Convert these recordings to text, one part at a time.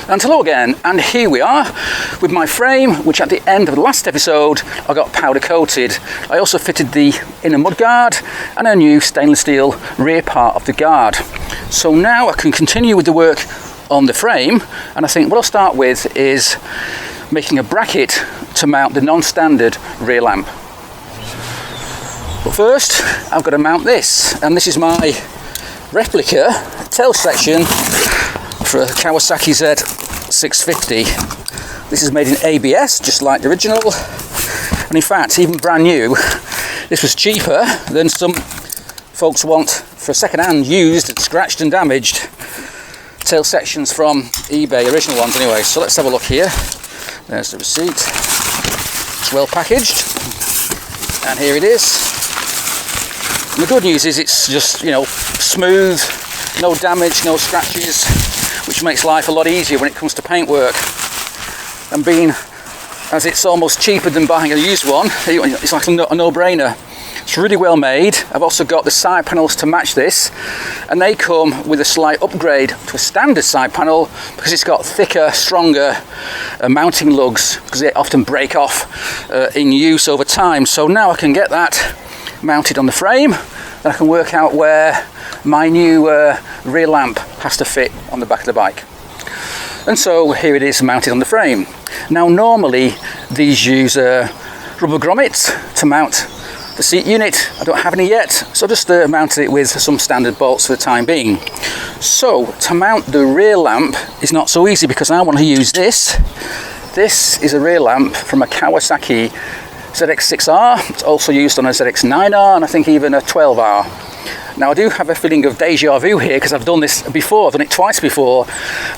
And hello again, and here we are with my frame, which at the end of the last episode I got powder coated. I also fitted the inner mudguard and a new stainless steel rear part of the guard. So now I can continue with the work on the frame, and I think what I'll start with is making a bracket to mount the non-standard rear lamp. But first I've got to mount this, and this is my replica tail section for a Kawasaki Z650. This is made in ABS, just like the original, and in fact, even brand new, this was cheaper than some folks want for second-hand, used, scratched and damaged tail sections from eBay, original ones anyway. So let's have a look here. There's the receipt. It's well packaged, and here it is. And the good news is it's just, you know, smooth, no damage, no scratches, which makes life a lot easier when it comes to paintwork. And being as it's almost cheaper than buying a used one, it's like a no-brainer. It's really well made. I've also got the side panels to match this, and they come with a slight upgrade to a standard side panel because it's got thicker, stronger mounting lugs, because they often break off in use over time. So now I can get that mounted on the frame, and I can work out where my new rear lamp has to fit on the back of the bike. And so here it is mounted on the frame. Now normally these use rubber grommets to mount the seat unit. I don't have any yet, so I just mounted it with some standard bolts for the time being. So to mount the rear lamp is not so easy because I want to use this. This is a rear lamp from a Kawasaki ZX6R. It's also used on a ZX9R and I think even a 12R. Now I do have a feeling of deja vu here because I've done this before. I've done it twice before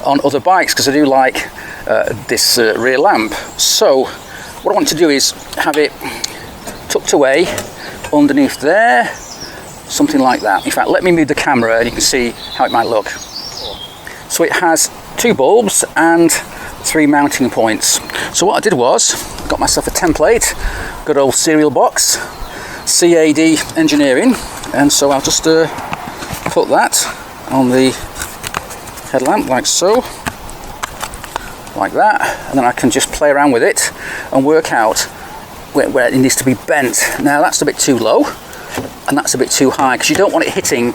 on other bikes because I do like this rear lamp. So what I want to do is have it tucked away underneath there, something like that. In fact, let me move the camera and you can see how it might look. So it has 2 bulbs and 3 mounting points. So what I did was got myself a template, good old cereal box, CAD Engineering, and so I'll just put that on the headlamp like so, like that, and then I can just play around with it and work out where it needs to be bent. Now that's a bit too low and that's a bit too high because you don't want it hitting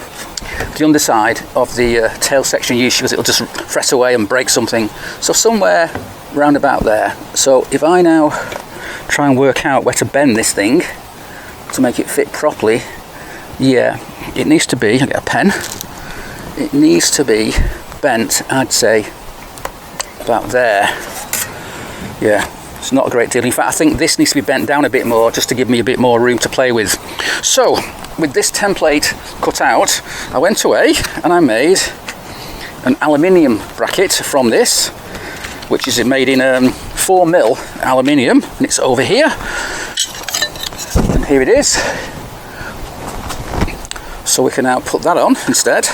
the underside of the tail section usually because it'll just fret away and break something. So somewhere round about there. So if I now try and work out where to bend this thing to make it fit properly, yeah, it needs to be, I'll get a pen, it needs to be bent, I'd say about there. Yeah, it's not a great deal. In fact, I think this needs to be bent down a bit more just to give me a bit more room to play with. So with this template cut out, I went away and I made an aluminium bracket from this, which is made in 4mm aluminium, and it's over here, and here it is. So we can now put that on instead,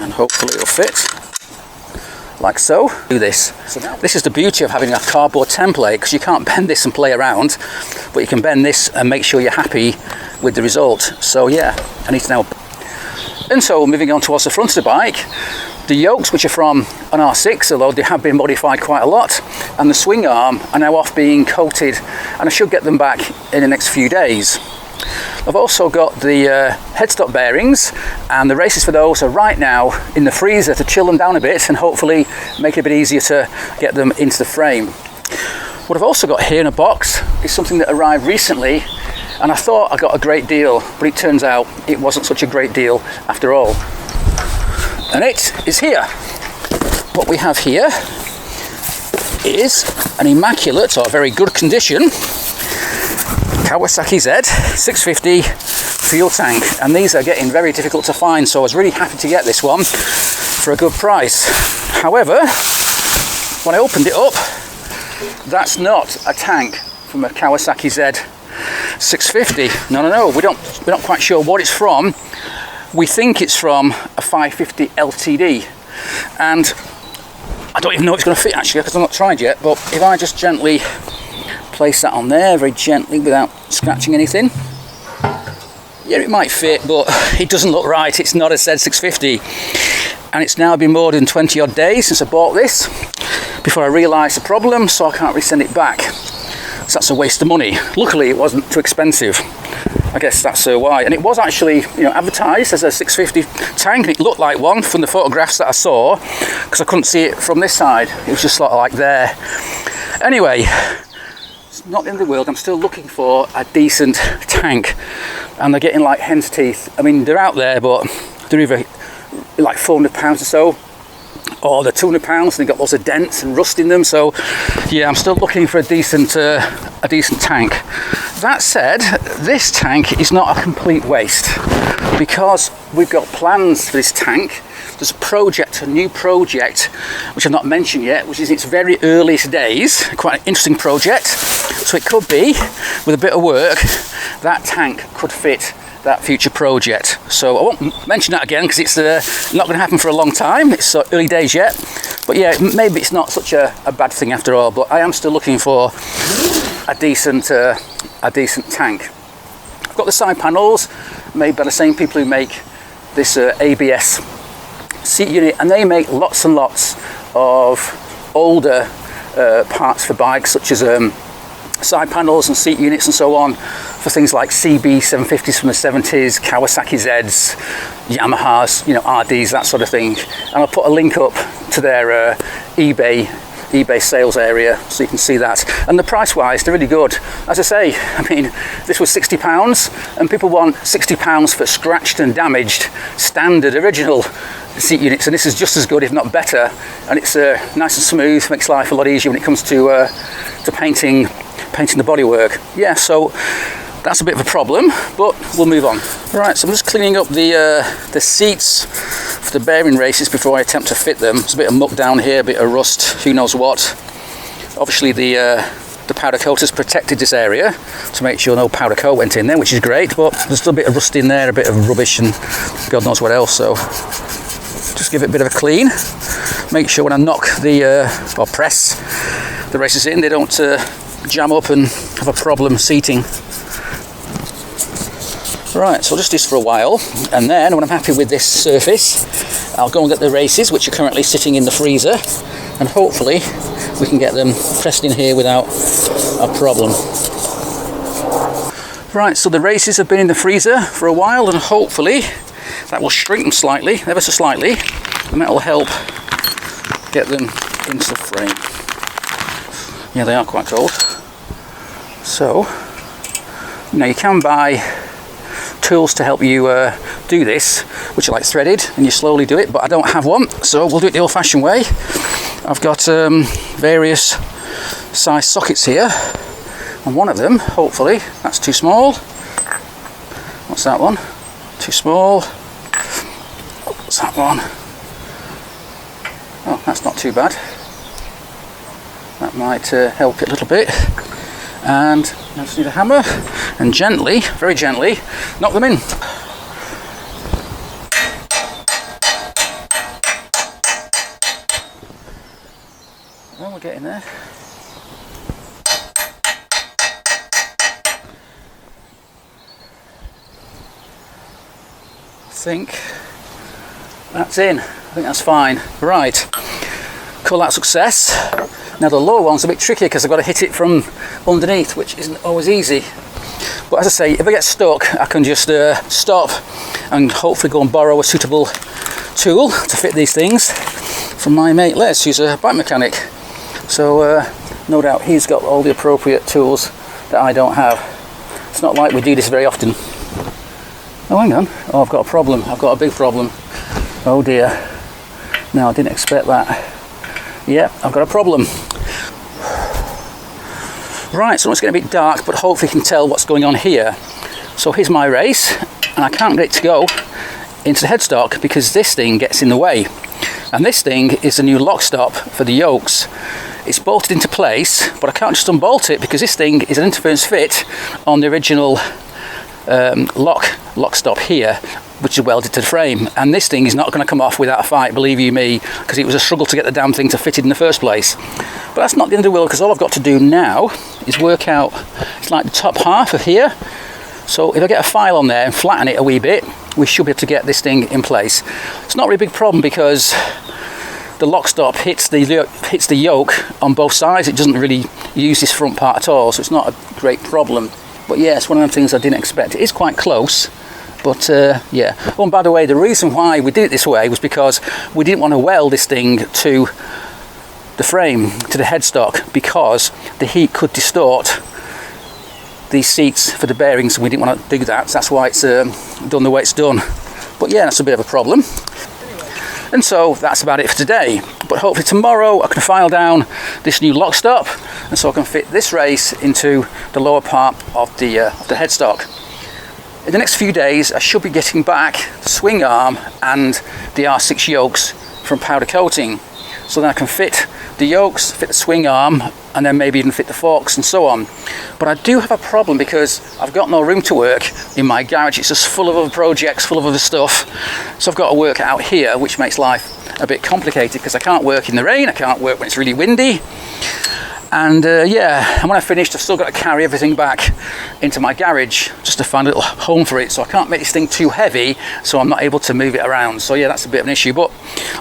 and hopefully it'll fit like so. Do this. So now this is the beauty of having a cardboard template, because you can't bend this and play around, but you can bend this and make sure you're happy with the result. So yeah, I need to now. And so moving on towards the front of the bike, the yokes, which are from an R6, although they have been modified quite a lot, and the swing arm are now off being coated, and I should get them back in the next few days. I've also got the headstock bearings, and the races for those are right now in the freezer to chill them down a bit and hopefully make it a bit easier to get them into the frame. What I've also got here in a box is something that arrived recently, and I thought I got a great deal, but it turns out it wasn't such a great deal after all. And it is here. What we have here is an immaculate or very good condition Kawasaki Z650 fuel tank, and these are getting very difficult to find, so I was really happy to get this one for a good price. However, when I opened it up, that's not a tank from a Kawasaki Z650. No, we're not quite sure what it's from. We think it's from a 550 LTD, and I don't even know if it's going to fit actually because I've not tried yet, but if I just gently place that on there, very gently without scratching anything, yeah, it might fit, but it doesn't look right. It's not a Z650. and it's now been more than 20 odd days since I bought this before I realised the problem, so I can't really send it back. So that's a waste of money. Luckily it wasn't too expensive. I guess that's why. And it was actually, you know, advertised as a 650 tank, and it looked like one from the photographs that I saw, because I couldn't see it from this side. It was just sort of like there. Anyway, it's not the end of the world. I'm still looking for a decent tank, and they're getting like hen's teeth. I mean, they're out there, but they're either like £400 or so, or they're £200, and they've got lots of dents and rust in them. So yeah, I'm still looking for a decent tank. That said, this tank is not a complete waste, because we've got plans for this tank. There's a new project, which I've not mentioned yet, which is in its very earliest days. Quite an interesting project. So it could be, with a bit of work, that tank could fit that future project. So I won't mention that again, because it's not going to happen for a long time. It's early days yet. But yeah, maybe it's not such a bad thing after all. But I am still looking for a decent tank. I've got the side panels made by the same people who make this ABS seat unit, and they make lots and lots of older parts for bikes, such as side panels and seat units and so on, for things like CB 750s from the 70s, Kawasaki Zs, Yamahas, you know, RDs, that sort of thing. And I'll put a link up to their eBay sales area so you can see that. And the price wise, they're really good. As I say, I mean, this was £60, and people want £60 for scratched and damaged standard original seat units, and this is just as good, if not better. And it's nice and smooth, makes life a lot easier when it comes to painting the bodywork. Yeah, so that's a bit of a problem, but we'll move on. Right, so I'm just cleaning up the seats for the bearing races before I attempt to fit them. There's a bit of muck down here, a bit of rust, who knows what. Obviously the powder coat has protected this area to make sure no powder coat went in there, which is great, but there's still a bit of rust in there, a bit of rubbish, and God knows what else. So just give it a bit of a clean. Make sure when I knock or press the races in, they don't jam up and have a problem seating. Right, so I'll just do this for a while, and then when I'm happy with this surface, I'll go and get the races, which are currently sitting in the freezer, and hopefully we can get them pressed in here without a problem. Right, so the races have been in the freezer for a while, and hopefully that will shrink them slightly, ever so slightly, and that will help get them into the frame. Yeah, they are quite cold. So, now you can buy tools to help you do this, which are like threaded, and you slowly do it, but I don't have one, so we'll do it the old-fashioned way. I've got various size sockets here, and one of them, hopefully, that's too small. What's that one? Too small. What's that one? Oh, that's not too bad. That might help it a little bit. And I just need a hammer and gently, very gently, knock them in. Well, we're getting there. I think that's in. I think that's fine. Right. Call that success. Now the lower one's a bit tricky because I've got to hit it from underneath, which isn't always easy. But as I say, if I get stuck, I can just stop and hopefully go and borrow a suitable tool to fit these things from my mate Les, who's a bike mechanic. So no doubt he's got all the appropriate tools that I don't have. It's not like we do this very often. Oh, hang on. Oh, I've got a problem. I've got a big problem. Oh dear. No, I didn't expect that. Yeah, I've got a problem. Right, so it's getting a bit dark, but hopefully you can tell what's going on here. So here's my race, and I can't get it to go into the headstock because this thing gets in the way. And this thing is the new lock stop for the yokes. It's bolted into place, but I can't just unbolt it because this thing is an interference fit on the original lock stop here, which is welded to the frame, and this thing is not going to come off without a fight, believe you me, because it was a struggle to get the damn thing to fit it in the first place. But that's not the end of the world, because all I've got to do now is work out, it's like the top half of here, So if I get a file on there and flatten it a wee bit, we should be able to get this thing in place. It's not really a big problem because the lock stop hits the yoke on both sides. It doesn't really use this front part at all, so it's not a great problem. But yeah, it's one of them things I didn't expect. It is quite close, but yeah. Oh, and by the way, the reason why we did it this way was because we didn't want to weld this thing to the frame, to the headstock, because the heat could distort these seats for the bearings, and we didn't want to do that. So that's why it's done the way it's done. But yeah, that's a bit of a problem. And so that's about it for today. But hopefully tomorrow I can file down this new lock stop, and so I can fit this race into the lower part of the headstock. In the next few days I should be getting back the swing arm and the R6 yokes from powder coating, so then I can fit the yokes, fit the swing arm, and then maybe even fit the forks and so on. But I do have a problem because I've got no room to work in my garage. It's just full of other projects, full of other stuff. So I've got to work out here, which makes life a bit complicated because I can't work in the rain, I can't work when it's really windy. And yeah, and when I finished, I've still got to carry everything back into my garage just to find a little home for it. So I can't make this thing too heavy, so I'm not able to move it around. So yeah, that's a bit of an issue, but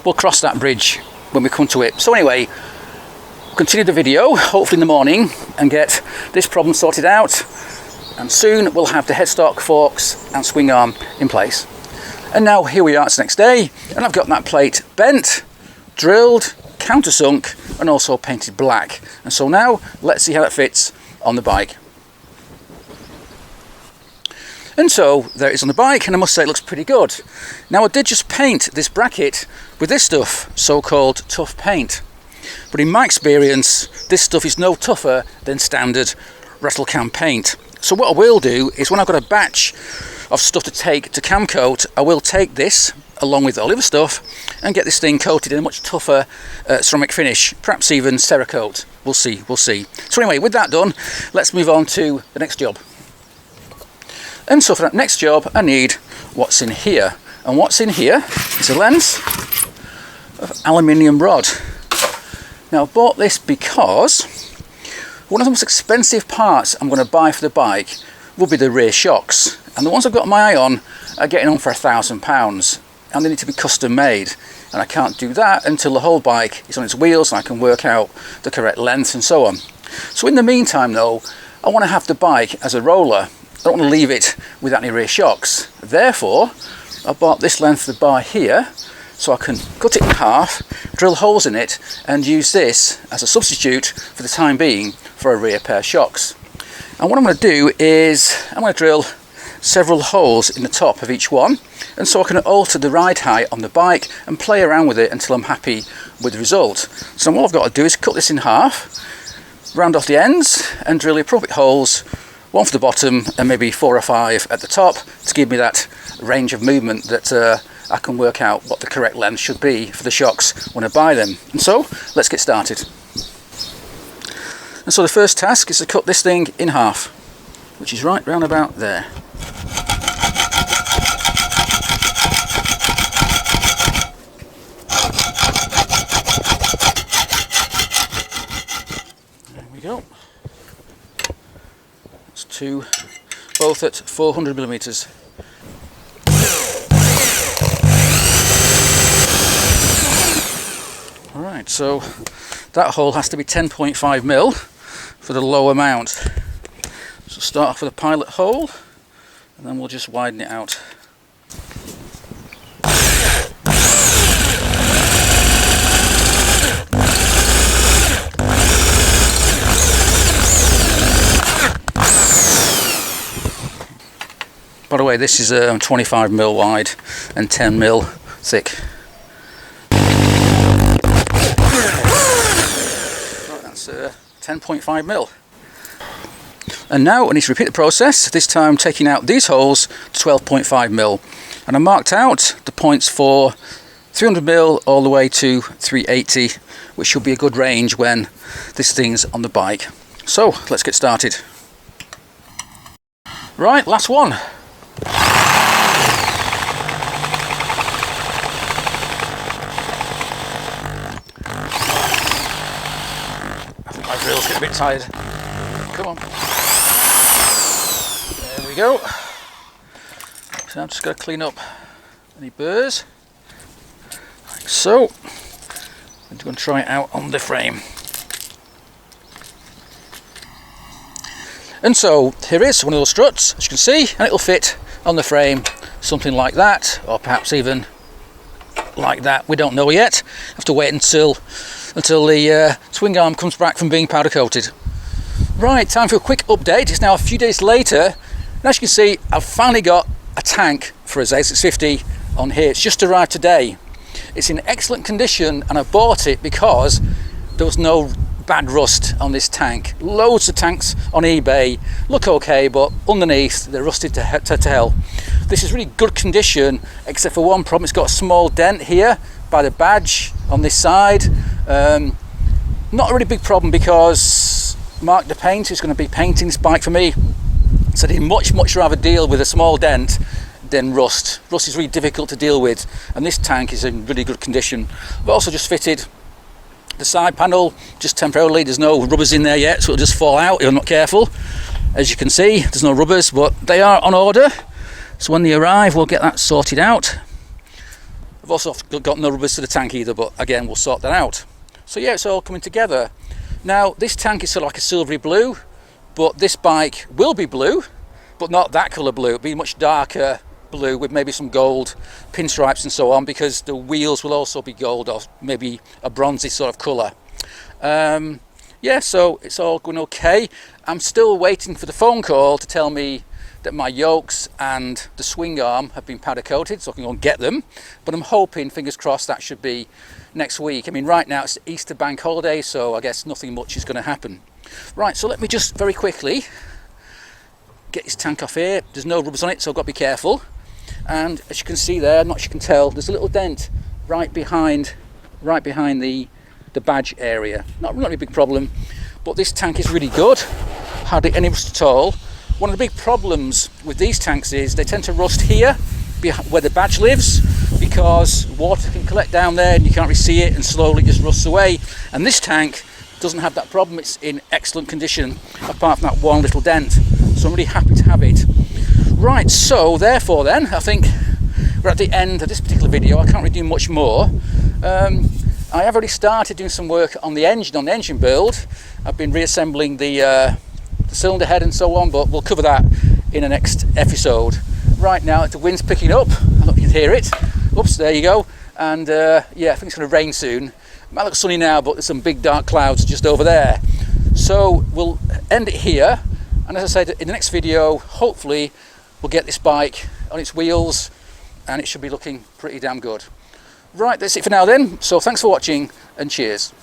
we'll cross that bridge when we come to it. So anyway, we'll continue the video, hopefully in the morning, and get this problem sorted out. And soon we'll have the headstock, forks and swing arm in place. And now here we are, it's the next day, and I've got that plate bent, drilled, countersunk, and also painted black. And so now let's see how that fits on the bike. And so there it is on the bike, and I must say it looks pretty good. Now I did just paint this bracket with this stuff, so-called tough paint. But in my experience, this stuff is no tougher than standard rattle can paint. So what I will do is, when I've got a batch of stuff to take to cam coat, I will take this along with all the other stuff and get this thing coated in a much tougher ceramic finish, perhaps even Cerakote. We'll see, we'll see. So anyway, with that done, let's move on to the next job. And so for that next job, I need what's in here. And what's in here is a length of aluminium rod. Now I bought this because one of the most expensive parts I'm going to buy for the bike will be the rear shocks. And the ones I've got my eye on are getting on for £1,000. And they need to be custom made. And I can't do that until the whole bike is on its wheels and I can work out the correct length and so on. So in the meantime though, I want to have the bike as a roller. I don't want to leave it without any rear shocks. Therefore, I bought this length of the bar here, so I can cut it in half, drill holes in it, and use this as a substitute for the time being for a rear pair of shocks. And what I'm going to do is, I'm going to drill several holes in the top of each one, and so I can alter the ride height on the bike and play around with it until I'm happy with the result. So all I've got to do is cut this in half, round off the ends, and drill the appropriate holes, one for the bottom and maybe 4 or 5 at the top, to give me that range of movement that I can work out what the correct length should be for the shocks when I buy them. And so let's get started. And so the first task is to cut this thing in half, which is right round about there. There we go. That's two, both at 400 millimeters. Alright, so that hole has to be 10.5 mil for the lower mount. So start off with a pilot hole, and then we'll just widen it out. By the way, this is 25 mil wide and 10 mil thick. Right, that's 10.5 mil. And now I need to repeat the process, this time taking out these holes to 12.5 mil. And I marked out the points for 300 mil all the way to 380, which should be a good range when this thing's on the bike. So let's get started. Right, last one. I think my drill's getting a bit tired. Come on. There we go. So I'm just going to clean up any burrs, like so. I'm going to try it out on the frame. And so here is one of those struts, as you can see, and it'll fit on the frame, something like that, or perhaps even like that. We don't know yet. Have to wait until the swing arm comes back from being powder coated. Right, time for a quick update. It's now a few days later, and as you can see, I've finally got a tank for a Z650 on here. It's just arrived today. It's in excellent condition, and I bought it because there was no bad rust on this tank. Loads of tanks on eBay look okay, but underneath they're rusted to hell. This is really good condition, except for one problem. It's got a small dent here by the badge on this side. Not a really big problem because Mark the painter is going to be painting this bike for me, so I'd much rather deal with a small dent than rust. Rust is really difficult to deal with, and this tank is in really good condition. I've also just fitted the side panel just temporarily. There's no rubbers in there yet, so it'll just fall out if I'm not careful. As you can see, there's no rubbers, but they are on order, so when they arrive we'll get that sorted out. I've also got no rubbers to the tank either, but again we'll sort that out. So yeah, it's all coming together. Now this tank is sort of like a silvery blue, but this bike will be blue, but not that colour blue. It'll be much darker blue with maybe some gold pinstripes and so on, because the wheels will also be gold or maybe a bronzy sort of colour. Yeah, so it's all going okay. I'm still waiting for the phone call to tell me that my yokes and the swing arm have been powder coated, so I can go and get them, but I'm hoping, fingers crossed, that should be next week. I mean, right now it's Easter bank holiday, so I guess nothing much is going to happen. Right, so let me just very quickly get this tank off here. There's no rubbers on it, so I've got to be careful. And as you can see there, not sure you can tell, there's a little dent right behind the badge area. Not really a big problem, but this tank is really good, hardly any rust at all. One of the big problems with these tanks is they tend to rust here where the badge lives, because water can collect down there and you can't really see it and slowly just rusts away. And this tank doesn't have that problem. It's in excellent condition apart from that one little dent, so I'm really happy to have it. Right, so therefore then, I think we're at the end of this particular video. I can't really do much more. I have already started doing some work on the engine build. I've been reassembling the cylinder head and so on, but we'll cover that in the next episode. Right now the wind's picking up, I don't know if you can hear it. Oops, there you go. And yeah, I think it's going to rain soon. It might look sunny now, but there's some big dark clouds just over there. So we'll end it here, and as I said, in the next video hopefully we'll get this bike on its wheels and it should be looking pretty damn good. Right, that's it for now then. So thanks for watching and cheers.